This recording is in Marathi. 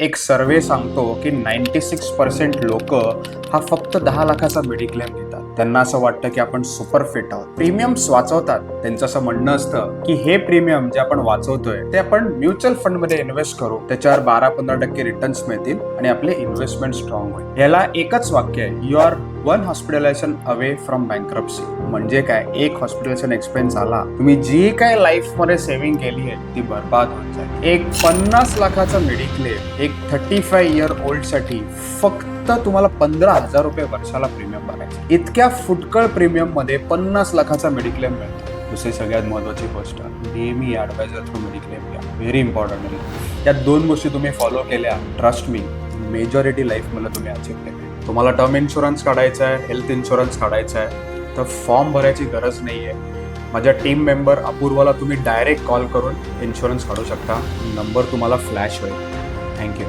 एक सर्वे सांगतो की 96% लोक हा फक्त 10 लाखाचा मेडिक्लेम घेतात. त्यांना असं वाटतं की आपण सुपर फिट आहोत. प्रीमियम्स वाचवतात. त्यांचं असं म्हणणं असतं की हे प्रीमियम जे आपण वाचवतोय ते आपण म्युच्युअल फंड मध्ये इन्व्हेस्ट करू, त्याच्यावर 12-15% रिटर्न्स मिळतील आणि आपले इन्व्हेस्टमेंट स्ट्रॉंग होईल. याला एकच वाक्य आहे, you are one hospitalization away from bankruptcy. म्हणजे काय, एक हॉस्पिटलायझेशन एक्सपेन्स आला, तुम्ही जी काय लाईफ मध्ये सेव्हिंग केली आहे ती बर्बाद होऊन जाईल. एक 50 लाखाचा मेडिक्लेम एक 35 इयर ओल्ड साठी फक्त तुम्हाला 15,000 रुपये वर्षाला प्रीमियम भरायचं. इतक्या फुटकळ प्रीमियम मध्ये 50 लाखाचा मेडिक्लेम मिळतो. दुसरी सगळ्यात महत्वाची गोष्ट, नेहमी ऍडवायझर थ्रू मेडिक्लेम घ्या. Very important. या दोन गोष्टी तुम्ही फॉलो केल्या, ट्रस्ट मी, मेजॉरिटी लाईफ मध्ये तुम्ही अचीव केले. तुम्हाला टर्म इन्शुरन्स काढायचा आहे, हेल्थ इन्शुरन्स काढायचा आहे, तर फॉर्म भरायची गरज नाहीये. माझ्या टीम मेंबर अपूर्वाला तुम्ही डायरेक्ट कॉल करून इन्शुरन्स काढू शकता. नंबर तुम्हाला फ्लॅश होईल. थँक्यू.